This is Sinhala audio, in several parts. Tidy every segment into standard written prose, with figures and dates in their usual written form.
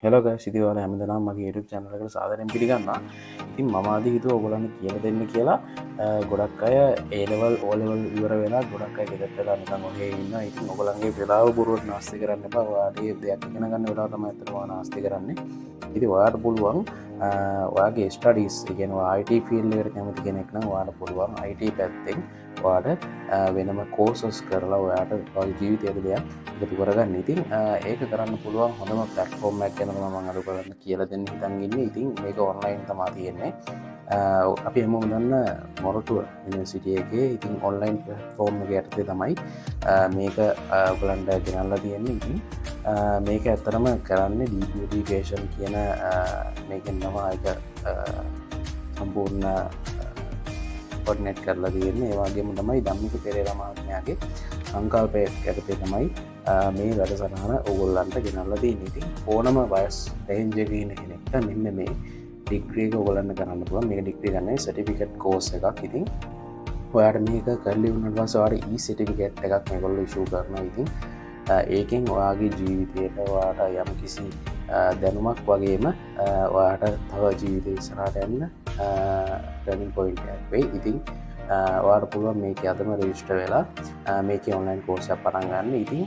හෙලෝ ගයිස්, ඉතින් ඔයාලා හැමදාම මගේ YouTube channel එකට සාදරයෙන් පිළිගන්නවා. ඉතින් මම අද හිතුවා ඔයගොල්ලන්ට කියලා දෙන්න කියලා. ගොඩක් අය A level O level ඉවර වෙලා ගොඩක් අය ගෙදරට වෙලා නිකන් ඔහේ ඉන්නවා. ඉතින් ඔයගොල්ලන්ගේ වෙලාව බොරුවට නාස්ති කරන්න එපා. ඔයාලගේ දෙයක් ඉගෙන ගන්න වෙලාව තමයි අතට ඔයා නාස්ති කරන්නේ. ඉතින් ඔයාට පුළුවන් ඔයාගේ ස්ටඩීස්, ඒ කියන්නේ ඔයා IT ෆීල්ඩ් එකට කැමති කෙනෙක් නම් ඔයාට පුළුවන් IT පැත්තෙන් ඔයාට වෙනම කෝසස් කරලා ඔයාට ඔයාගේ ජීවිතයට දෙයක් එකතු කරගන්න. ඉතින් ඒක කරන්න පුළුවන් හොඳම ප්ලැට්ෆෝර්ම් එකක් ගැන තමයි මම අද ඔයගොල්ලන්ට කියලා දෙන්න හිතන් ඉන්නේ. ඉතින් මේක ඔන්ලයින් තමයි තියෙන්නේ. අපි හැමෝම දන්න මොරටුව යුනිවර්සිටි එකේ ඉතින් ඔන්ලයින් ප්ලැට්ෆෝර්ම් එක යටතේ තමයි මේක ඔයගොල්ලන්ට ගෙනල්ලා තියෙන්නේ. ඉතින් මේක ඇත්තටම කරන්නේ Deep Education කියන මේකෙන් තමයි ඒක සම්පූර්ණ කොඩිනේට් කරලා තියෙන්නේ. ඒ වගේම තමයි ධම්මික පෙරේරා මහත්මයාගේ සංකල්පය යටතේ තමයි මේ වැඩසටහන ඔයගොල්ලන්ට ගෙනල්ලා තියෙන්නේ. ඉතින් ඕනම වයස් රේන්ජ් එකේ ඉන්න කෙනෙක්ට මෙන්න මේ ඩිග්‍රී එක ඔයගොල්ලන්ට කරන්න පුළුවන්. මේක ඩිග්‍රී ගන්න සර්ටිෆිකේට් කෝස් එකක්. ඉතින් ඔයාට මේක කරලා වුණාට පස්සේ ඔයාට E සර්ටිෆිකේට් එකක් මේගොල්ලෝ ඉෂුව කරනවා. ඉතින් ඒකෙන් ඔයාගේ ජීවිතයට ඔයාට යම් කිසි දැනුමක් වගේම ඔයාට තව ජීවිතය ඉස්සරහට යන්න ටර්නින් පොයින්ට් එකක් වෙයි. ඉතින් ඔයාට පුළුවන් මේක අදම රෙජිස්ටර් වෙලා මේකේ ඔන්ලයින් කෝස් එකක් පටන් ගන්න. ඉතින්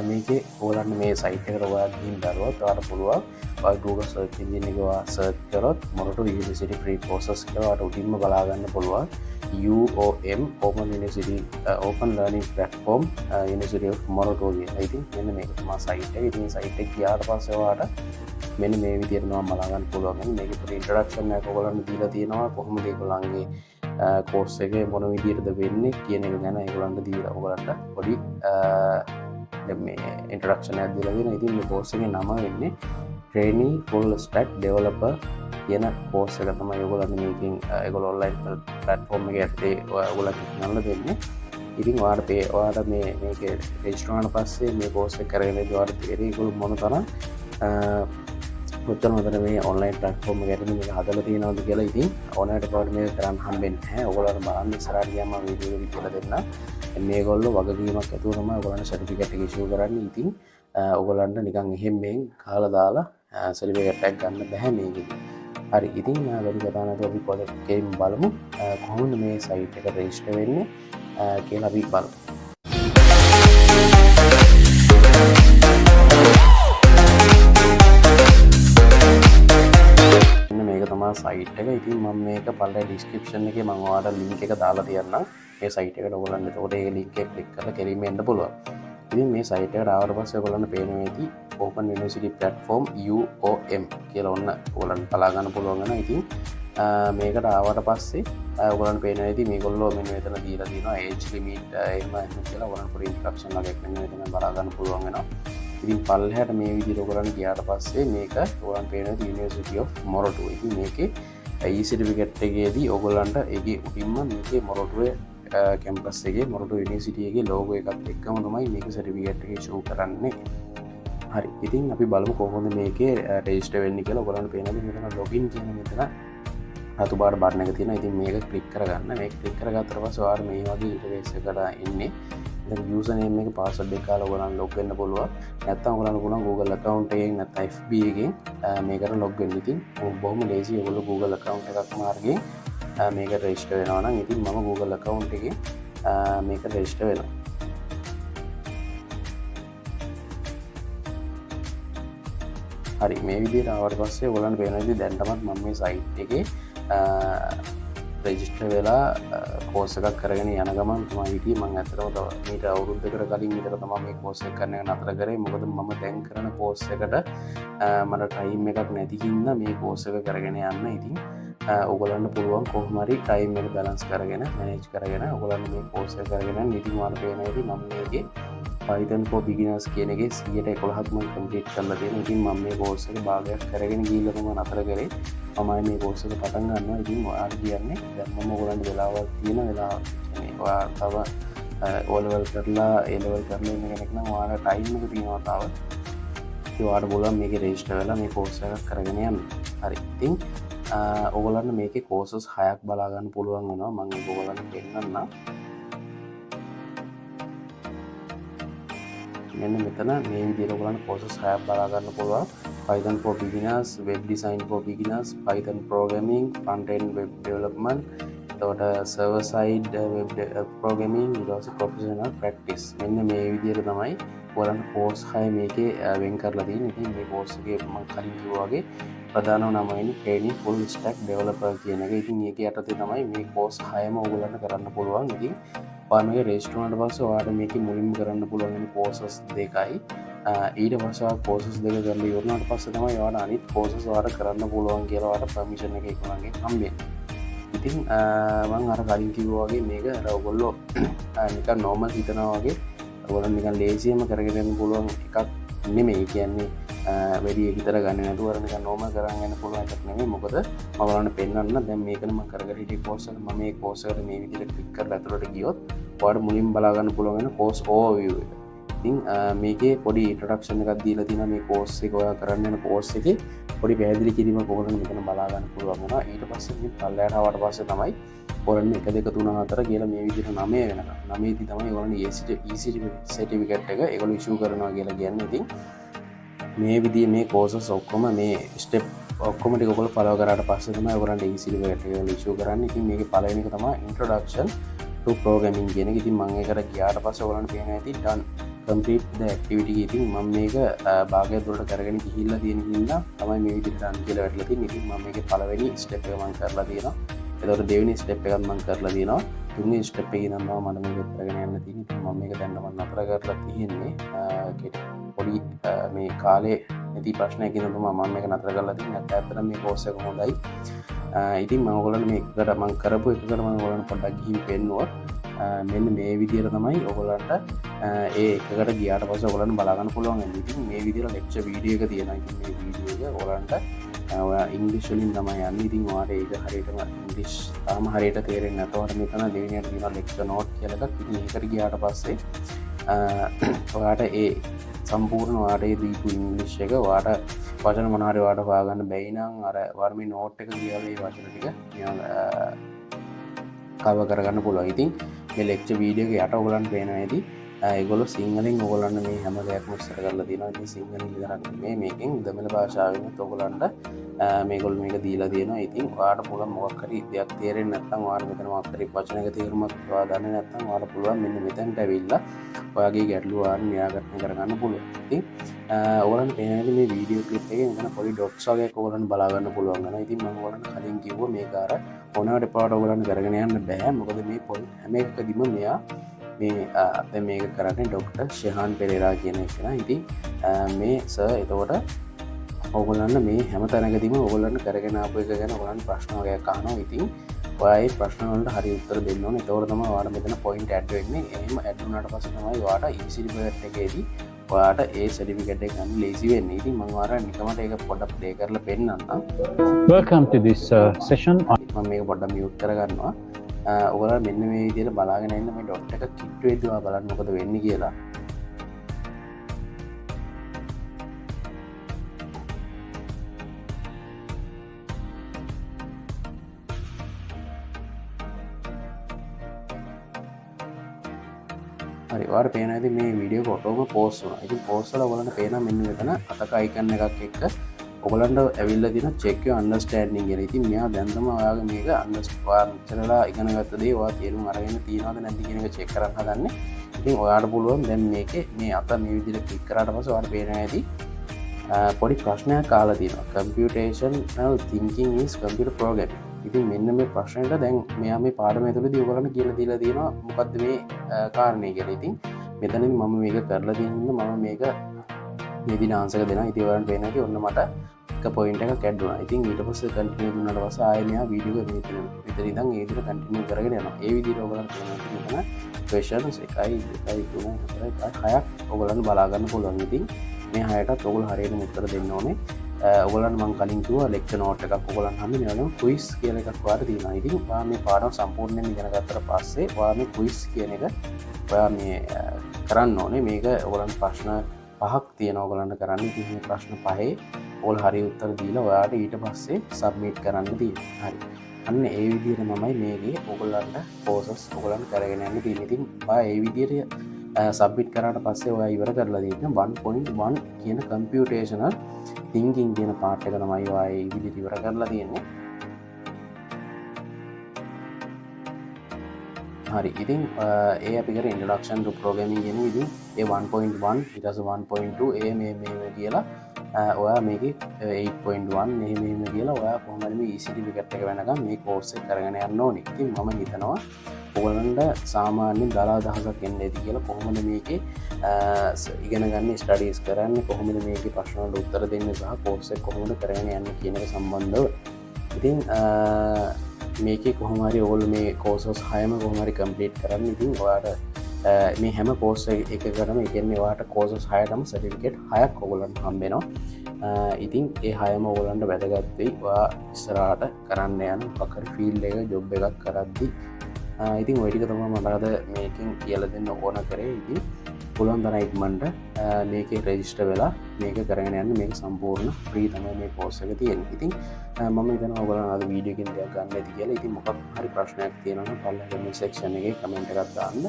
මේකේ ඔයාලන්න මේ සයිට් එකට ඔයා ගිහින් බලුවොත් ඔයාට පුළුවන් ඔයා Google search engine එකේ ඔයා search කරොත් මොරටු University free courses කියලා ඔයාට උඩින්ම බලා ගන්න පුළුවන්. UOM Open University Open Learning Platform University of Monaco කියලා. ඉතින් මෙන්න මේක තමයි සයිට් එක. ඉතින් සයිට් එක ගියාට පස්සේ ඔයාට මෙන්න මේ විදිහට නම් බලා ගන්න පුළුවන්. මේකේ පොඩි ඉන්ට්‍රොඩක්ෂන් එකක් ඔයගොල්ලන්ට දීලා තියෙනවා. කොහොමද ඒගොල්ලන්ගේ කෝස් එකේ මොන විදිහටද වෙන්නේ කියන එක ගැන ඒගොල්ලන්ට දීලා ඔයගොල්ලන්ට පොඩි මේ ඉන්ට්‍රොඩක්ෂන් එකක් දීලා දෙනවා. ඉතින් මේ කෝස් එකේ නම වෙන්නේ Trainee Full Stack Developer කියන කෝස් එක තමයි ඔයගොල්ලන්ට මේකෙන් ඒගොල්ලෝ ඔන්ලයින් ප්ලැට්ෆෝම් එකේ යටතේ ඔයගොල්ලන්ට ගන්නලා දෙන්නේ. ඉතින් ඔයාට මේක රෙජිස්ටර් වුණාට පස්සේ මේ කෝස් එක කරගෙන ඉඳි ඔයාලට තේරෙයි ඒගොල්ලෝ මොන තරම් මුත්තර මතර මේ ඔන්ලයින් ප්ලැට්ෆෝම් එක යටතේ මේක හදලා තියෙනවද කියලා. ඉතින් ඕනෑමට කවුරු මේක කරන්න හම්බෙන්නේ නැහැ. ඔයගොල්ලෝ බලන්න ඉස්සරහට ගියාම වීඩියෝ එක කියලා දෙන්න. මේගොල්ලෝ වගකීමක් ඇතුව තමයි ඔයගොල්ලන්ට සර්ටිෆිකේට් එක ඉෂුව කරන්නේ. ඉතින් ඔයගොල්ලන්ට නිකන් එහෙම මෙන් කාලා දාලා සර්ටිෆිකේට් එකක් ගන්න බෑ මේකෙදි. හරි, ඉතින් වැඩි කතා නැතුව අපි පොඩ්ඩක් බලමු කොහොමද මේ සයිට් එක රෙජිස්ටර් වෙන්නේ කියලා අපි බලමු. මේක තමයි සයිට් එක. ඉතින් මම මේක පල්ලේ ඩිස්ක්‍රිප්ෂන් එකේ මම ඔයාලට ලින්ක් එක දාලා තියන්නම්. මේ සයිට් එකට ඔයගොල්ලන්ට ඒකට ඒ ලින්ක් එක ක්ලික් කරලා කෙලින්ම එන්න පුළුවන්. ඉතින් මේ සයිට් එකට ආවට පස්සේ ඔයගොල්ලන්ට පේනවා ඇති Open University Platform UOM කියලා ඔන්න ඔයගොල්ලන්ට බලා ගන්න පුළුවන් වෙනවා. ඉතින් මේකට ආවට පස්සේ ඔයගොල්ලන්ට පේනවා ඇති මේගොල්ලෝ මෙන්න මෙතන දීලා තියෙනවා age limit එහෙම කියලා ඔයගොල්ලන්ට පොඩි ඉන්ස්ට්‍රක්ෂන් වගේ මෙන්න මෙතන බලා ගන්න පුළුවන් වෙනවා. ඉතින් පල්ලෙහාට මේ විදිහට ඔයගොල්ලන්ට ගියාට පස්සේ මේක ඔයගොල්ලන්ට පේනවා University of Monaco. ඉතින් මේකේ E certificate එකේදී ඔයගොල්ලන්ට ඒකේ උඩින්ම මේකේ මොරටුවේ කැම්පස් එකේ මොරටු යුනිවර්සිටි එකේ ලෝගෝ එකත් එක්කම තමයි මේක සර්ටිෆිකේට් එක ඉෂුව කරන්නේ. හරි, ඉතින් අපි බලමු කොහොමද මේකේ රෙජිස්ටර් වෙන්නේ කියලා. ඔයගොල්ලන්ට පේනද මෙතන login කියන මෙතන රතු පාට බටන් එක තියෙනවා. ඉතින් මේක ක්ලික් කරගන්න. මේක ක්ලික් කරගත්තට පස්සේ ඔයාලා මේ වගේ ඉන්ටර්ෆේස් එකකට එන්නේ. දැන් යූසර් නේම් එක පාස්වර්ඩ් එක කාලා ඔයගොල්ලන් ලොග් වෙන්න පුළුවන්. නැත්නම් ඔයගොල්ලන්ට පුළුවන් Google account එකෙන් නැත්නම් FB එකෙන් මේකට ලොග් වෙන්න. ඉතින් බොහොම ලේසි. ඔයගොල්ලෝ Google account එකක් මාර්ගයෙන් මේක රෙජිස්ටර් වෙනවා නම් ඉතින් මම Google account එකේ මේක රෙජිස්ටර් වෙනවා. හරි, මේ විදිහට ආවට පස්සේ ඔයගොල්ලන්ට පේනවා ඉතින් දැන් තමයි මම මේ සයිට් එකේ රෙජිස්ටර් වෙලා කෝස් එකක් කරගෙන යන ගමන් තමයි හිටියේ. මම ඇත්තටම මීට අවුරුද්දකට කලින් විතර තමයි මේ කෝස් එක කරන්න නතර කරේ. මොකද මම දැන් කරන කෝස් එකට මට ටයිම් එකක් නැති හින්දා මේ කෝස් එක කරගෙන යන්න. ඉතින් ඔයගොල්ලන්ට පුළුවන් කොහොම හරි ටයිම් එක බැලන්ස් කරගෙන මැනේජ් කරගෙන ඔයගොල්ලන්ට මේ කෝස් එක කරගෙන යන්න. ඉතින් ඔයාලට පේනවා ඉතින් මම මේකේ Python for beginners කියන එකේ 111ක් මම කම්ප්ලීට් කරලා තියෙනවා. ඉතින් මම මේ කෝස් එක භාගයක් කරගෙන ගිහිල්ලා මම නතර කරේ. මම මේ කෝස් එක පටන් ගන්නවා. ඉතින් ඔයාලට කියන්නේ දැන් මම ඔයගොල්ලන්ට වෙලාවක් තියෙන වෙලාව කියන්නේ ඔයා තව O level කරලා A level කරලා ඉන්න කෙනෙක් නම් ඔයාලට ටයිම් එක තියෙනවා තව. ඉතින් ඔයාලට පුළුවන් මේකේ රෙජිස්ටර් වෙලා මේ කෝස් එකක් කරගෙන යන්න. හරි, ඉතින් ඔයගොල්ලන්ට මේකේ කෝසස් 6ක් බලා ගන්න පුළුවන් වෙනවා. මම ඒක ඔයගොල්ලන්ට පෙන්නන්නම්. මෙන්න මෙතන මේ විදිහට ඔයගොල්ලන්ට කෝසස් 6ක් බලා ගන්න පුළුවන්. Python for beginners, web design for beginners, Python programming, front end web development, එතකොට server side web programming, ඊට පස්සේ professional practice. මෙන්න මේ විදිහට තමයි ඔයාලන්ට course 6 මේකේ වෙන් කරලා තියෙන්නේ. ඉතින් මේ course එකේ මම කලින් කිව්වා වගේ ප්‍රධානම නම වෙන්නේ training full stack developer කියන එක. ඉතින් ඒකේ යටතේ තමයි මේ course 6ම ඔයගොල්ලන්ට කරන්න පුළුවන්. ඉතින් ඔයාලා මේක register වුණාට පස්සේ ඔයාලට මේකේ මුලින්ම කරන්න පුළුවන් වෙන courses දෙකයි. ඊට පස්සේ courses දෙක කරලා ඉවරනාට පස්සේ තමයි ඔයාලට අනිත් courses ඔයාලට කරන්න පුළුවන් කියලා ඔයාලට permission එක ඒගොල්ලන්ගෙන් හම්බෙන්නේ. ඉතින් මම අර කලින් කිව්වා වගේ මේක අර ඔයගොල්ලෝ නිකන් normal හිතනවා වගේ ඔයගොල්ලෝ නිකන් ලේසියෙන්ම කරගෙන යන්න පුළුවන් එකක් නෙමෙයි. කියන්නේ වැඩි හිතර ගන්න නැතුව අර නිකන් normal කරන් යන්න පුළුවන් එකක් නෙමෙයි. මොකද මම ඔයාලට පෙන්නන්න දැන් මේකනේ මම කරගෙන හිටිය course එක. මම මේ course එකට මේ විදිහට ක්ලික් කරලා අතලට ගියොත් ඔයාලට මුලින්ම බලා ගන්න පුළුවන් වෙන course overview එක. ඉතින් මේකේ පොඩි ඉන්ට්‍රොඩක්ෂන් එකක් දීලා තියෙනවා මේ course එක ඔයා කරන්න යන course එකේ පොඩි පැහැදිලි කිරීමක් ඔයගොල්ලෝ මෙතන බලා ගන්න පුළුවන් වෙනවා. ඊට පස්සේ මේ පල්ලයට ආවට පස්සේ තමයි ඔයගොල්ලෝ 1 2 3 4 කියලා මේ විදිහට 9 වෙනකම් 9 දී තමයි ඔයගොල්ලෝ EC certificate එක ඒගොල්ලෝ issue කරනවා කියලා කියන්නේ. ඉතින් මේ විදිහේ මේ courses ඔක්කොම මේ step ඔක්කොම ටික ඔයගොල්ලෝ follow කරාට පස්සේ තමයි ඔයගොල්ලන්ට EC certificate එක issue කරන්නේ. ඉතින් මේකේ පළවෙනි එක තමයි introduction to programming කියන එක. ඉතින් මම ඒකට ගියාට පස්සේ ඔයගොල්ලන්ට පේනවා ඇති done complete the activity. ඉතින් මම මේක භාගයක් දුරට කරගෙන ගිහිල්ලා තියෙන හින්දා තමයි මේ විදිහට run කියලා වැටලා තියෙන්නේ. ඉතින් මම මේකේ පළවෙනි step එක මම කරලා තියෙනවා. එතකොට දෙවෙනි step එකත් මම කරලා තියෙනවා. තුන්වෙනි step එකේ නම් මම මේක කරගෙන යන්න තියෙන්නේ. ඉතින් මම මේක දැන් නම් නතර කරලා තියෙන්නේ. පොඩි මේ කාලේ නැති ප්‍රශ්නයක් ඉඳන් මම මේක නතර කරලා තියෙන්නේ. ඇත්තටම මේ course එක හොඳයි. ඉතින් මම ඔයගොල්ලන්ට මේකට මම කරපු එකකට මම ඔයගොල්ලන්ට පොඩ්ඩක් ගිහින් පෙන්නුවා. මෙන්න මේ විදිහට තමයි ඔයගොල්ලන්ට ඒ එකකට ගියාට පස්සේ ඔයගොල්ලන්ට බලා ගන්න පුළුවන්. ඉතින් මේ විදිහට ලෙක්චර් වීඩියෝ එක තියෙනවා. ඉතින් මේ වීඩියෝ එක ඔයගොල්ලන්ට ඔයා ඉංග්‍රීසි වලින් තමයි යන්නේ. ඉතින් ඔයාලට ඒක හරියටම ඉංග්‍රීසි තාම හරියට තේරෙන්නේ නැතවට මෙතන දෙවෙනියට තියෙනවා ලෙක්චර් නෝට් කියලා එකක්. ඉතින් ඒකට ගියාට පස්සේ ඔයාලට ඒ සම්පූර්ණ ඔයාලට ඒ දීපු ඉංග්‍රීසි එක ඔයාලට වචන මොනවාරි ඔයාලට හොයාගන්න බැයි නම් අර ඔයාලා මේ නෝට් එක කියලා මේ වචන ටික කව කරගන්න පුළුවන්. ඉතින් මේ ලෙක්චර් වීඩියෝ එක යට ඔයගොල්ලන්ට පේනවා ඇති. ඒගොල්ලෝ සිංහලෙන් ඔයගොල්ලන්ට මේ හැම දෙයක්ම විස්තර කරලා තියෙනවා. ඉතින් සිංහලෙන් විතරක් නෙමෙයි මේකෙන් දෙමළ භාෂාවෙන් ඔයගොල්ලන්ට මේගොල්ලෝ මේක දීලා තියෙනවා. ඉතින් ඔයාලට පුළුවන් මොකක් හරි දෙයක් තේරෙන්නේ නැත්නම් ඔයාලා මෙතන මොකක් හරි වචනයක තේරුමක් ඔයා දන්නේ නැත්නම් ඔයාලට පුළුවන් මෙන්න මෙතනට ඇවිල්ලා ඔයාගේ ගැටලුව ඔයාලා නිරාකරණය කරගන්න පුළුවන්. ඉතින් ඔයාලන්ට පේනවා මේ වීඩියෝ ක්ලිප් එකේ මෙතන පොඩි ඩොට්ස් වගේක් ඔයාලන්ට බලා ගන්න පුළුවන් වෙනවා. ඉතින් මම ඔයාලන්ට කලින් කිව්වා මේක අර ඕනෑවට පාඩ ඔයාලන්ට කරගෙන යන්න බෑ. මොකද මේ පොඩි හැම එකකදීම මෙයා මේ දැන් මේක කරන්නේ ඩොක්ටර් ෂෙහාන් පෙරේරා කියන එක නා. ඉතින් මේ සර් එතකොට ඔයගොල්ලන්ට මේ හැම තැනකදීම ඔයගොල්ලන්ට කරගෙන ආපු එක ගැන ඔයගොල්ලන්ට ප්‍රශ්න වගේක් අහනවා. ඉතින් ඔයා ඒ ප්‍රශ්න වලට හරි උත්තර දෙන්න ඕනේ. ඒතකොට තමයි ඔයාලා මෙතන පොයින්ට් ඇඩ් වෙන්නේ. එහෙම ඇඩ් වුණාට පස්සේ තමයි ඔයාට EC certificate එකේදී ඔයාට ඒ certificate එක ගන්න ලේසි වෙන්නේ. ඉතින් මම ඔයාලට නිකමට ඒක පොඩ්ඩක් ප්ලේ කරලා පෙන්නන්නම්. Welcome to this session on මම මේක පොඩ්ඩක් මියුට් කරගන්නවා. ඔයාලා මෙන්න මේ විදිහට බලාගෙන ඉන්න මේ ඩොට් එක කිට් වෙද්දී ඔයා බලන්න මොකද වෙන්නේ කියලා. හරි ඔයාලට පේනවා ඉතින් මේ වීඩියෝ එක ඔටෝම පෝස්ට් වුණා. ඉතින් පෝස්ට් වල ඔයාලන්ට පේනවා මෙන්න මෙතන අතක අයිකන් එකක් එක්ක ඔයගලන්ට ඇවිල්ලා තියෙන check your understanding කියලා. ඉතින් මෙයා දැන් තමයි ඔයාගේ මේක මෙච්චරලා ඉගෙන ගත්ත දේ ඔයා තේරුම් අරගෙන තියනවද නැද්ද කියන එක check කරන්න හදන්නේ. ඉතින් ඔයාලට පුළුවන් දැන් මේකේ මේ අත මේ විදිහට click කරාට පස්සේ ඔයාලට පේනවා ඇති පොඩි ප්‍රශ්නයක් ආලා තියෙනවා. computational thinking is computer programming. ඉතින් මෙන්න මේ ප්‍රශ්නෙට දැන් මෙයා මේ පාඩම ඇතුළේදී ඔයගලන්ට කියලා දීලා තියෙනවා මොකද්ද මේ කාරණේ කියලා. ඉතින් මෙතනදී මම මේක කරලා තියෙන හින්දා මම මේක මේ දින ආන්සර් එක දෙනවා. ඉතින් ඔයාලට පේනවා කි ඔන්න මට එක පොයින්ට් එකක් ඇඩ් වුණා. ඉතින් ඊට පස්සේ කන්ටිනියු දුන්නාට පස්සේ ආයෙ මෙයා වීඩියෝ එක මෙතන ඉතින් ඒ විදිහට කන්ටිනියු කරගෙන යනවා. ඒ විදිහට ඔයගලන්ට මෙතන questions 1 2 3 4 5 6ක් ඔයගලන්ට බලා ගන්න පුළුවන්. ඉතින් මේ 6ටත් ඔයගොල්ලෝ හරියටම උත්තර දෙන්න ඕනේ. ඔයගලන්ට මම කලින් කිව්වා ලෙක්චර් නෝට් එකක් ඔයගලන්ට හම්බෙන්නේ වෙනවා quiz කියලා එකක් ඔයාලට තියෙනවා. ඉතින් ඔයා මේ පාඩම සම්පූර්ණයෙන් ඉගෙන ගත්තට පස්සේ ඔයා මේ quiz කියන එක ඔයා මේ කරන්න ඕනේ. මේක ඔයගලන්ට ප්‍රශ්න 5ක් තියෙනවා ඔයගලන්ට කරන්න. ඉතින් මේ ප්‍රශ්න 5 ඔයාලා හරිය උත්තර දීලා ඔයාට ඊට පස්සේ සබ්මිට් කරන්න තියෙනවා. හරි. අන්න ඒ විදිහට තමයි මේකේ ඔයගලන්ට process ඔයගලන්ට කරගෙන යන්න තියෙන්නේ. ඉතින් ඔයා ඒ විදිහට සබ්මිට් කරාට පස්සේ ඔයා ඉවර කරලා තියෙන 1.1 කියන කම්පියුටේෂනල් තින්කින් කියන පාර්ට් එක තමයි ඔයා ඒ විදිහට ඉවර කරලා තියෙන්නේ. හරි ඉතින් ඒ අපි කර ඉන්ට්‍රොඩක්ෂන් ටු ප්‍රෝග්‍රෑමින් කියන ඉතින් ඒ 1.1 ඊට පස්සේ 1.2 ඒ මේ කියලා ඔයා මේකේ 8.1 මෙහෙම කියලා ඔයා කොහොමද මේ ECT ටිකට් එක වෙනකම් මේ කෝර්ස් එක කරගෙන යන්න ඕනේ. ඉතින් මම හිතනවා ඔයගලන්ට සාමාන්‍යයෙන් දලා දහසක් එන්න ඇති කියලා කොහොමද මේකේ ඉගෙන ගන්න ස්ටඩීස් කරන්නේ කොහොමද මේකේ ප්‍රශ්න වලට උත්තර දෙන්නේ සහ කෝර්ස් එක කොහොමද කරගෙන යන්නේ කියන එක සම්බන්ධව. ඉතින් මේකේ කොහොම හරි ඔයගොල්ලෝ මේ කෝර්සස් 6ම කොහොම හරි කම්ප්ලීට් කරන්න. ඉතින් ඔයාලට මේ හැම කෝස් එකකටම ඒ කියන්නේ ඔයාලට කෝර්සස් 6ටම සර්ටිෆිකේට් 6ක් ඔයගොල්ලන්ට හම්බ වෙනවා. ඉතින් ඒ 6ම ඔයගොල්ලන්ට වැදගත් වෙයි. ඔයා ඉස්සරහට කරන්න යන මොකක් හරි ෆීල්ඩ් එක ජොබ් එකක් කරද්දී. ඉතින් ඔය ටික තමයි මට අද මේකෙන් කියලා දෙන්න ඕන කරේ. ඉතින් පුළුවන් තරම් ඉක්මනට මේකේ රෙජිස්ටර් වෙලා මේක කරගෙන යන්න. මේක සම්පූර්ණ ෆ්‍රී තමයි මේ කෝස් එක තියෙන්නේ. ඉතින් මම හිතනවා ඔයගොල්ලෝ අද වීඩියෝ එකෙන් දෙයක් ගන්න ඇති කියලා. ඉතින් මොකක් හරි ප්‍රශ්නයක් තියෙනවා නම් පල්ලෙහා කමෙන්ට් සෙක්ෂන් එකේ කමෙන්ට් එකක් දාන්න.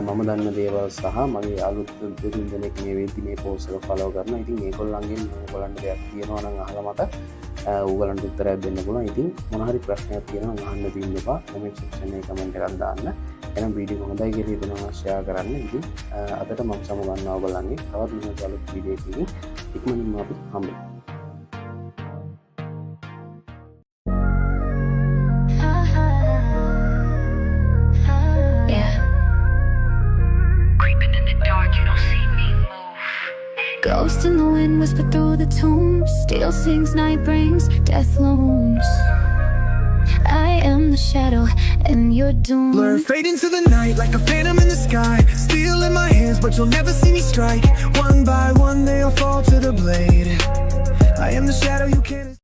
මම දන්න දේවල් සහ මගේ අලුත් දෙනෙක් මේ වෙද්දි මේ කෝස් එක ෆලෝ කරනවා. ඉතින් මේගොල්ලන්ගෙන් ඔයගොල්ලන්ට දෙයක් තියෙනවා නම් අහලා මට ඔයගලන්ට උත්තරයක් දෙන්න පුළුවන්. ඉතින් මොන හරි ප්‍රශ්නයක් තියෙනවා නම් අහන්න දෙන්න එපා. කමෙන්ට් සෙක්ෂන් එකේ කමෙන්ට් එකක් දාන්න. එහෙනම් වීඩියෝ හොඳයි කියලා හිතනවා ෂෙයා කරන්න. ඉතින් අදට මම සමගන්නවා ඔයගලන්ගේ තවත් මෙහෙම අලුත් වීඩියෝ එකකින් ඉක්මනින්ම අපි හම්බෙමු. Ghost in the wind, whisper through the tombs. Steel sings, night brings, death looms. I am the shadow, and you're doomed. Blur fade into the night like a phantom in the sky. Steel in my hands, but you'll never see me strike. One by one, they all fall to the blade. I am the shadow you can't.